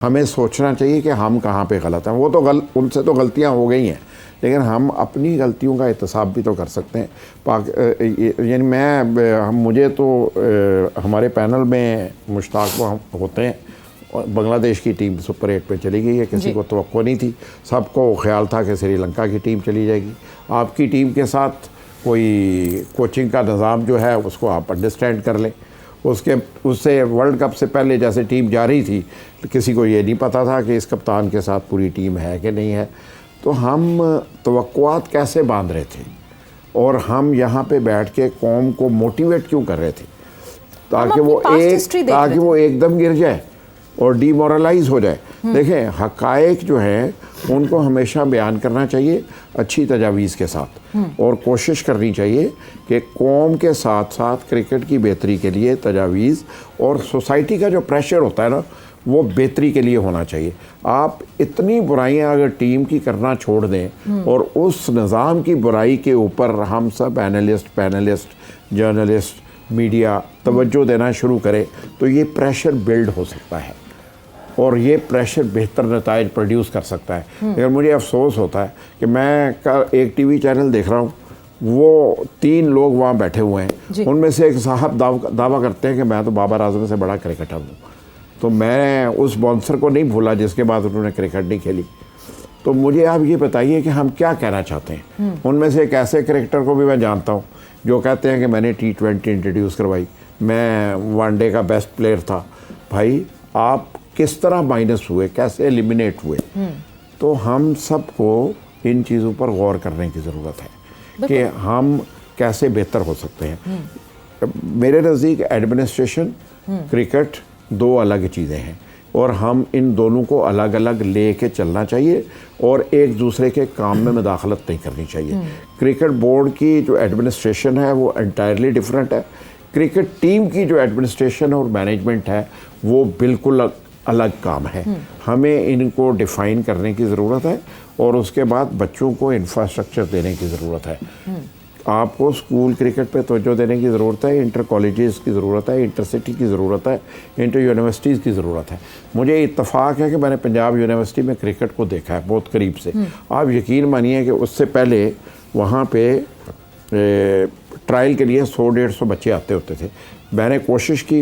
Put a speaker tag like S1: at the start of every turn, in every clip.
S1: हमें सोचना चाहिए कि हम कहाँ पे गलत हैं। वो तो उनसे तो गलतियाँ हो गई हैं, लेकिन हम अपनी गलतियों का एहतसाब भी तो कर सकते हैं। यानी मुझे तो हमारे पैनल में मुश्ताक होते हैं, बांग्लादेश की टीम सुपर 8 पे चली गई है, किसी को तवक्को नहीं थी, सबको ख्याल था कि श्रीलंका की टीम चली जाएगी। आपकी टीम के साथ कोई कोचिंग का निज़ाम जो है उसको आप अंडरस्टैंड कर लें। उससे वर्ल्ड कप से पहले जैसे टीम जा रही थी, किसी को ये नहीं पता था कि इस कप्तान के साथ पूरी टीम है कि नहीं है। तो हम तवक्कुआत कैसे बांध रहे थे और हम यहाँ पे बैठ के कौम को मोटिवेट क्यों कर रहे थे ताकि वो एकदम गिर जाए और डीमोरलाइज हो जाए। देखें, हक़ाइक़ जो हैं उनको हमेशा बयान करना चाहिए अच्छी तजावीज़ के साथ, और कोशिश करनी चाहिए कि कौम के साथ साथ क्रिकेट की बेहतरी के लिए तजावीज़ और सोसाइटी का जो प्रेशर होता है ना, वो बेहतरी के लिए होना चाहिए। आप इतनी बुराइयां अगर टीम की करना छोड़ दें और उस निज़ाम की बुराई के ऊपर हम सब पैनलिस्ट, जर्नलिस्ट, मीडिया तवज्जो देना शुरू करें, तो ये प्रेशर बिल्ड हो सकता है और ये प्रेशर बेहतर नताइज प्रोड्यूस कर सकता है। लेकिन मुझे अफसोस होता है कि मैं कल एक टीवी चैनल देख रहा हूँ, वो 3 लोग वहाँ बैठे हुए हैं, उनमें से एक साहब दावा करते हैं कि मैं तो बाबर आजम से बड़ा क्रिकेटर हूँ। तो मैं उस बाउंसर को नहीं भूला जिसके बाद उन्होंने क्रिकेट नहीं खेली। तो मुझे आप ये बताइए कि हम क्या कहना चाहते हैं। उनमें से एक ऐसे क्रिकेटर को भी मैं जानता हूँ जो कहते हैं कि मैंने T20 इंट्रोड्यूस करवाई, मैं वनडे का बेस्ट प्लेयर था। भाई, आप किस तरह माइनस हुए, कैसे एलिमिनेट हुए? तो हम सबको इन चीज़ों पर गौर करने की ज़रूरत है कि हम कैसे बेहतर हो सकते हैं। मेरे नज़दीक एडमिनिस्ट्रेशन, क्रिकेट 2 अलग चीज़ें हैं और हम इन दोनों को अलग अलग ले के चलना चाहिए और एक दूसरे के काम में मुदाखलत नहीं करनी चाहिए। क्रिकेट बोर्ड की जो एडमिनिस्ट्रेशन है वो एंटायरली डिफरेंट है, क्रिकेट टीम की जो एडमिनिस्ट्रेशन और मैनेजमेंट है वो बिल्कुल अलग काम है। हमें इनको डिफ़ाइन करने की ज़रूरत है और उसके बाद बच्चों को इंफ्रास्ट्रक्चर देने की ज़रूरत है। आपको स्कूल क्रिकेट पे तवज्जो देने की ज़रूरत है, इंटर कॉलेजेस की ज़रूरत है, इंटर सिटी की ज़रूरत है, इंटर यूनिवर्सिटीज़ की ज़रूरत है। मुझे इत्तफ़ाक़ है कि मैंने पंजाब यूनिवर्सिटी में क्रिकेट को देखा है बहुत करीब से। आप यकीन मानिए कि उससे पहले वहाँ पे ट्रायल के लिए 100-150 बच्चे आते होते थे। मैंने कोशिश की,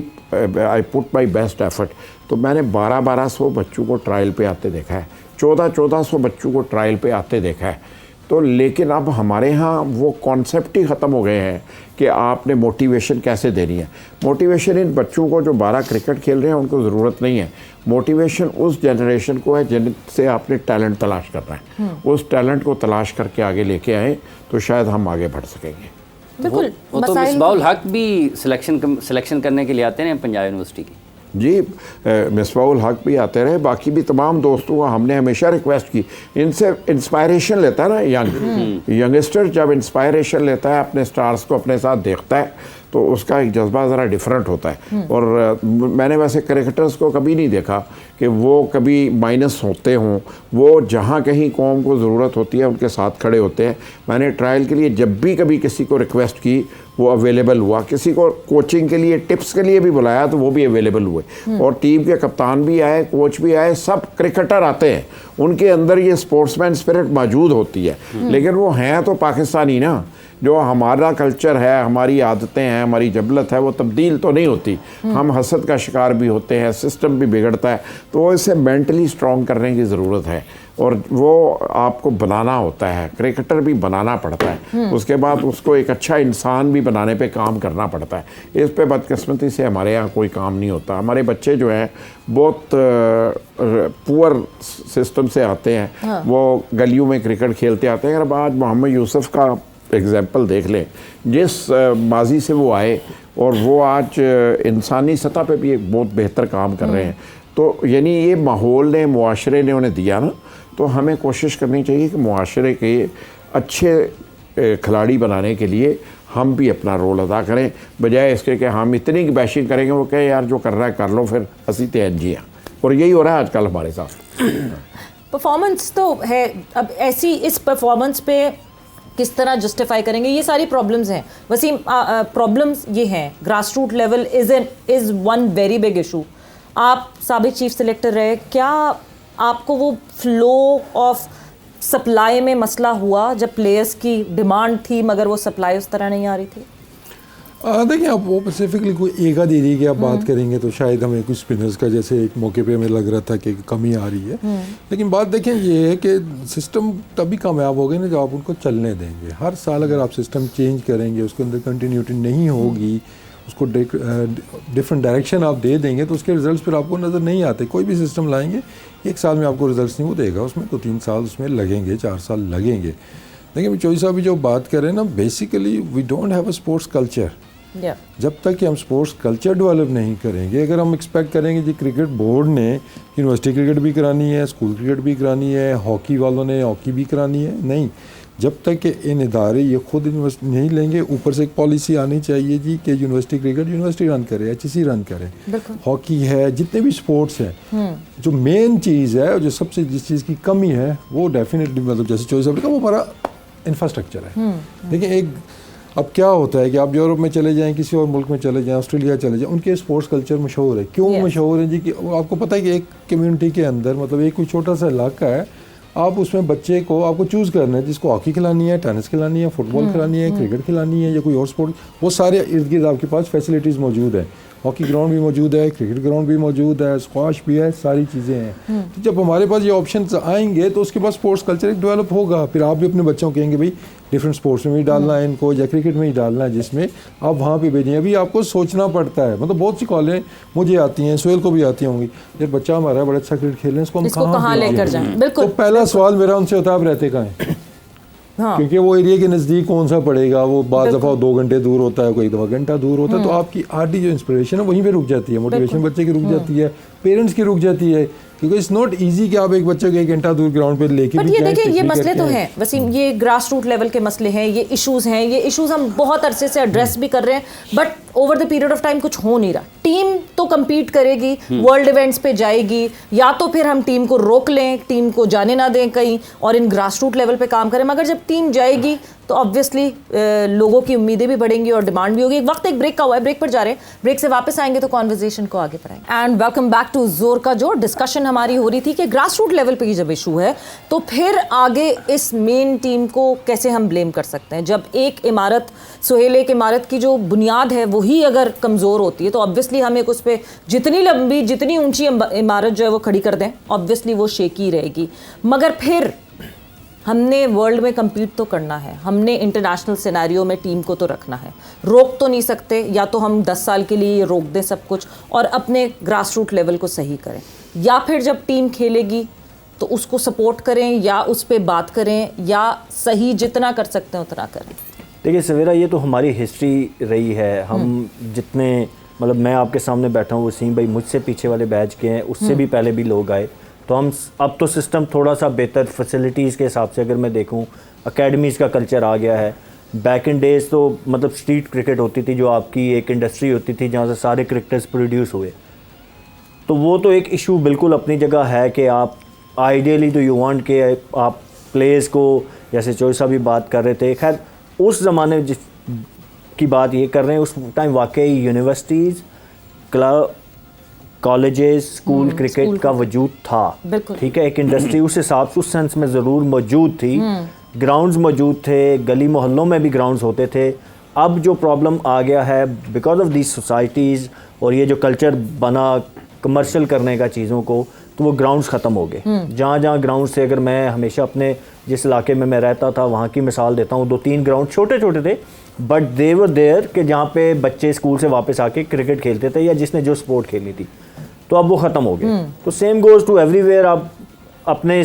S1: I put my best effort, तो मैंने 1200 बच्चों को ट्रायल पे आते देखा है, 1400 बच्चों को ट्रायल पे आते देखा है। तो लेकिन अब हमारे यहाँ वो कॉन्सेप्ट ही ख़त्म हो गए हैं कि आपने मोटिवेशन कैसे देनी है। मोटिवेशन इन बच्चों को जो 12 क्रिकेट खेल रहे हैं उनको ज़रूरत नहीं है। मोटिवेशन उस जनरेशन को है जिनसे आपने टैलेंट तलाश करना है। उस टैलेंट को तलाश करके आगे लेके आए तो शायद हम आगे बढ़ सकेंगे।
S2: बिल्कुल।
S3: वो तो मिसबाउल हक भी सिलेक्शन करने के लिए आते हैं पंजाब यूनिवर्सिटी की।
S1: जी, मिसबाउल हक भी आते रहे, बाकी भी तमाम दोस्तों को हमने हमेशा रिक्वेस्ट की, इनसे इंस्पायरेशन लेता है ना यंगस्टर, जब इंस्पायरेशन लेता है, अपने स्टार्स को अपने साथ देखता है तो उसका एक जज्बा ज़रा डिफरेंट होता है। और मैंने वैसे क्रिकेटर्स को कभी नहीं देखा कि वो कभी माइनस होते हों, वो जहाँ कहीं कौम को ज़रूरत होती है उनके साथ खड़े होते हैं। मैंने ट्रायल के लिए जब भी कभी किसी को रिक्वेस्ट की वो अवेलेबल हुआ, किसी को कोचिंग के लिए टिप्स के लिए भी बुलाया तो वो भी अवेलेबल हुए, और टीम के कप्तान भी आए, कोच भी आए, सब क्रिकेटर आते हैं। उनके अंदर ये स्पोर्ट्समैन स्पिरिट मौजूद होती है, लेकिन वो हैं तो पाकिस्तानी ना। जो हमारा कल्चर है, हमारी आदतें हैं, हमारी जबलत है, वो तब्दील तो नहीं होती। हम हसद का शिकार भी होते हैं, सिस्टम भी बिगड़ता है, तो इसे मेंटली स्ट्रॉन्ग करने की ज़रूरत है और वो आपको बनाना होता है। क्रिकेटर भी बनाना पड़ता है, उसके बाद उसको एक अच्छा इंसान भी बनाने पे काम करना पड़ता है। इस पे बदकिस्मती से हमारे यहाँ कोई काम नहीं होता। हमारे बच्चे जो हैं बहुत पुअर सिस्टम से आते हैं, वो गलियों में क्रिकेट खेलते आते हैं। अगर आज मोहम्मद यूसुफ का एग्जाम्पल देख लें, जिस माजी से वो आए और वो आज इंसानी सतह पे भी एक बहुत बेहतर काम कर रहे हैं, तो यानी ये माहौल ने, मुआशरे ने उन्हें दिया ना, तो हमें कोशिश करनी चाहिए कि मुआशरे के अच्छे खिलाड़ी बनाने के लिए हम भी अपना रोल अदा करें, बजाय इसके कि हम इतनी बैशिंग करेंगे वो कहे यार जो कर रहा है कर लो, फिर हंसी तेजी हैं। और यही हो रहा है आजकल हमारे साथ।
S2: परफॉर्मेंस तो है, अब ऐसी इस परफॉर्मेंस पे किस तरह जस्टिफाई करेंगे, ये सारी प्रॉब्लम्स हैं वसीम। प्रॉब्लम्स ये हैं, grass root level is one very big issue. आप साबिक चीफ सिलेक्टर रहे, क्या आपको वो फ्लो ऑफ सप्लाई में मसला हुआ जब प्लेयर्स की डिमांड थी मगर वो सप्लाई उस तरह नहीं आ रही थी?
S4: देखिए, आप वो स्पेसिफिकली कोई एक आध एरिया की आप बात करेंगे तो शायद हमें कुछ स्पिनर्स का जैसे एक मौके पे हमें लग रहा था कि कमी आ रही है, लेकिन बात देखें ये है कि सिस्टम तभी कामयाब हो गए ना जब आप उनको चलने देंगे। हर साल अगर आप सिस्टम चेंज करेंगे, उसके अंदर कंटिन्यूटी नहीं होगी, उसको डिफरेंट डायरेक्शन आप दे देंगे तो उसके रिजल्ट्स फिर आपको नज़र नहीं आते। कोई भी सिस्टम लाएंगे एक साल में आपको रिजल्ट्स नहीं वो देगा, उसमें तो 3 साल उसमें लगेंगे, 4 साल लगेंगे। लेकिन चौधरी साहब भी जो बात कर रहे हैं ना, basically we don't have a sports culture. जब तक कि हम स्पोर्ट्स कल्चर डेवलप नहीं करेंगे, अगर हम एक्सपेक्ट करेंगे कि क्रिकेट बोर्ड ने यूनिवर्सिटी क्रिकेट भी करानी है, स्कूल क्रिकेट भी करानी है, हॉकी वालों ने हॉकी भी करानी है, नहीं, जब तक कि इन इदारे ये खुद इन्वेस्ट नहीं लेंगे, ऊपर से एक पॉलिसी आनी चाहिए जी कि यूनिवर्सिटी क्रिकेट यूनिवर्सिटी रन करे, HEC रन करे, हॉकी है, जितने भी स्पोर्ट्स हैं, जो मेन चीज़ है, जो सबसे जिस चीज़ की कमी है वो डेफिनेटली मतलब जैसे चौधरी साहब ने कहा वो हमारा इंफ्रास्ट्रक्चर है। देखिए, एक अब क्या होता है कि आप यूरोप में चले जाएं, किसी और मुल्क में चले जाएं, ऑस्ट्रेलिया चले जाएं, उनके स्पोर्ट्स कल्चर मशहूर है। क्यों मशहूर है जी? कि आपको पता है कि एक कम्युनिटी के अंदर मतलब एक कोई छोटा सा इलाका है, आप उसमें बच्चे को आपको चूज़ करना है जिसको हॉकी खिलानी है, टेनिस खिलानी है, फुटबॉल खिलानी है, क्रिकेट खिलानी है या कोई और स्पोर्ट, वो सारे इर्द गिर्द आपके पास फैसिलिटीज़ मौजूद है। हॉकी ग्राउंड भी मौजूद है, क्रिकेट ग्राउंड भी मौजूद है, स्क्वाश भी है, सारी चीज़ें हैं। तो जब हमारे पास ये ऑप्शंस आएंगे तो उसके बाद स्पोर्ट्स कल्चर एक डेवलप होगा। फिर आप भी अपने बच्चों को कहेंगे भाई डिफरेंट स्पोर्ट्स में ही डालना है इनको या क्रिकेट में ही डालना है, जिसमें आप वहाँ पे भेजें। अभी आपको सोचना पड़ता है, मतलब बहुत सी कॉलें मुझे आती हैं, सोहेल को भी आती होंगी, जब बच्चा हमारा बड़ा अच्छा क्रिकेट खेल रहे हैं इसको हम कहाँ
S2: लेकर जाएं? बिल्कुल।
S4: तो पहला सवाल मेरा उनसे होता है आप रहते कहाँ हैं? हाँ। क्योंकि वो एरिया के नज़दीक कौन सा पड़ेगा, वो बाज़ दफ़ा 2 घंटे दूर होता है, कोई दफ़ा घंटा दूर होता है, तो आपकी आधी जो इंस्पिरेशन है वहीं पे रुक जाती है, मोटिवेशन बच्चे की रुक जाती है, पेरेंट्स की रुक जाती है, क्योंकि इट्स नॉट इजी कि आप एक बच्चे को 1 घंटा दूर ग्राउंड पे लेके
S2: बट ये देखिए ये मसले तो हैं वसीम, ये ग्रास रूट लेवल के मसले हैं, ये इश्यूज़ हैं, ये इश्यूज़ हम बहुत अरसे से एड्रेस भी कर रहे हैं, but over the period of time कुछ हो नहीं रहा। टीम तो कम्पीट करेगी, वर्ल्ड इवेंट्स पे जाएगी, या तो फिर हम टीम को रोक लें, टीम को जाने ना दें कहीं और इन ग्रास रूट लेवल पे काम करें, मगर जब टीम जाएगी तो ऑब्वियसली लोगों की उम्मीदें भी बढ़ेंगी और डिमांड भी होगी। एक वक्त एक ब्रेक का हुआ है, ब्रेक पर जा रहे हैं, ब्रेक से वापस आएंगे तो कॉन्वर्जेशन को आगे बढ़ाएंगे। एंड वेलकम बैक टू जोर का जोर। डिस्कशन हमारी हो रही थी कि ग्रास रूट लेवल पे ही जब इशू है तो फिर आगे इस मेन टीम को कैसे हम ब्लेम कर सकते हैं। जब एक इमारत सोहेल, एक इमारत की जो बुनियाद है वही अगर कमज़ोर होती है तो ऑब्वियसली हम एक उस पर जितनी लंबी जितनी ऊंची इमारत जो है वो खड़ी कर दें, ऑब्वियसली वो शेकी रहेगी। मगर फिर हमने वर्ल्ड में कम्पीट तो करना है, हमने इंटरनेशनल सिनेरियो में टीम को तो रखना है, रोक तो नहीं सकते। या तो हम 10 साल के लिए रोक दें सब कुछ और अपने ग्रास रूट लेवल को सही करें, या फिर जब टीम खेलेगी तो उसको सपोर्ट करें या उस पर बात करें या सही जितना कर सकते हैं उतना करें।
S5: देखिए सवेरा, ये तो हमारी हिस्ट्री रही है। हम जितने मतलब मैं आपके सामने बैठा हूँ, वसीम भाई मुझसे पीछे वाले बैच के हैं, उससे भी पहले भी लोग आए, तो हम अब तो सिस्टम थोड़ा सा बेहतर फैसिलिटीज़ के हिसाब से अगर मैं देखूं, एकेडमीज़ का कल्चर आ गया है। बैक इन डेज तो मतलब स्ट्रीट क्रिकेट होती थी, जो आपकी एक इंडस्ट्री होती थी जहाँ से सारे क्रिकेटर्स प्रोड्यूस हुए, तो वो तो एक इशू बिल्कुल अपनी जगह है कि आप आइडियली तो यू वांट के आप प्लेयर्स को, जैसे चौधरी साहब भी बात कर रहे थे, खैर उस ज़माने जिस की बात ये कर रहे हैं, उस टाइम वाकई universities, club, colleges, school cricket का वजूद था, ठीक है, एक इंडस्ट्री उस हिसाब से उस सेंस में ज़रूर मौजूद थी, ग्राउंड्स मौजूद थे, गली मोहल्लों में भी ग्राउंड्स होते थे। अब जो प्रॉब्लम आ गया है बिकॉज ऑफ दीज सोसाइटीज़ और ये जो कल्चर बना कमर्शियल करने का चीज़ों को, तो वो ग्राउंड्स ख़त्म हो गए। जहाँ जहाँ ग्राउंड से, अगर मैं हमेशा अपने जिस इलाके में मैं रहता था वहाँ की मिसाल देता हूँ, 2-3 ग्राउंड छोटे छोटे थे बट दे वर देयर कि जहाँ पे बच्चे स्कूल से वापस आके क्रिकेट खेलते थे या जिसने जो स्पोर्ट खेलनी थी, तो अब वो ख़त्म हो गए। तो सेम गोज़ टू एवरीवेयर। आप अपने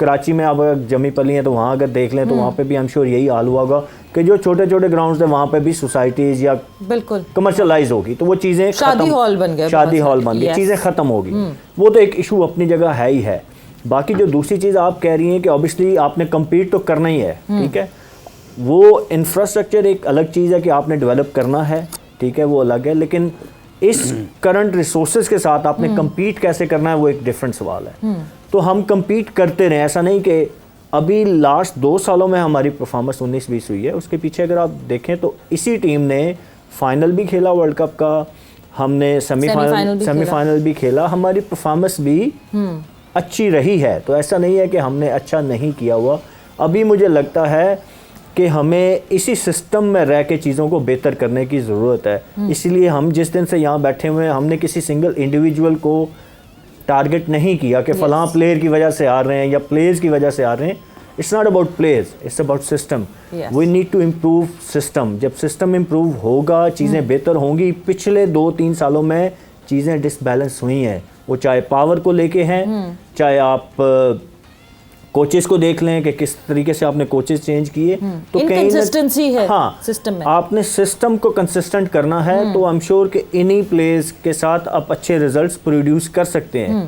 S5: कराची में आप अगर जमी पली हैं तो वहाँ अगर देख लें तो वहाँ पे भी आई एम श्योर यही हाल हुआ होगा कि जो छोटे छोटे ग्राउंड्स थे वहाँ पे भी सोसाइटीज़ या
S2: बिल्कुल
S5: कमर्शलाइज होगी, तो वो चीज़ें
S2: शादी हॉल बन गए,
S5: शादी हॉल बन गए, चीज़ें ख़त्म होगी। वो तो एक इशू अपनी जगह है ही है। बाकी जो दूसरी चीज़ आप कह रही हैं कि ऑब्वियसली आपने कम्पीट तो करना ही है, ठीक है, वो इंफ्रास्ट्रक्चर एक अलग चीज़ है कि आपने डेवलप करना है, ठीक है, वो अलग है, लेकिन इस करंट रिसोर्सेज के साथ आपने कम्पीट कैसे करना है वो एक डिफरेंट सवाल है। तो हम कम्पीट करते रहे, ऐसा नहीं कि अभी लास्ट 2 सालों में हमारी परफॉर्मेंस 19-20 हुई है, उसके पीछे अगर आप देखें तो इसी टीम ने फाइनल भी खेला वर्ल्ड कप का, हमने सेमीफाइनल भी खेला, हमारी परफॉर्मेंस भी अच्छी रही है। तो ऐसा नहीं है कि हमने अच्छा नहीं किया हुआ। अभी मुझे लगता है कि हमें इसी सिस्टम में रह के चीज़ों को बेहतर करने की ज़रूरत है। इसीलिए हम जिस दिन से यहाँ बैठे हुए हैं, हमने किसी सिंगल इंडिविजुअल को टारगेट नहीं किया कि फ़लाँ प्लेयर की वजह से आ रहे हैं या प्लेयर्स की वजह से आ रहे हैं। It's not about players, it's about system. We need to improve system. जब सिस्टम इम्प्रूव होगा, चीज़ें बेहतर होंगी। पिछले 2-3 सालों में चीज़ें डिसबैलेंस हुई हैं, वो चाहे पावर को लेके हैं, चाहे आप कोचेस को देख लें कि किस तरीके से आपने कोचेस चेंज किए। तो
S2: इनकंसिस्टेंसी है
S5: हाँ,
S2: सिस्टम में।
S5: आपने सिस्टम को कंसिस्टेंट करना है। तो आई एम श्योर कि इन्हीं प्लेयर्स के साथ आप अच्छे रिजल्ट्स प्रोड्यूस कर सकते हैं।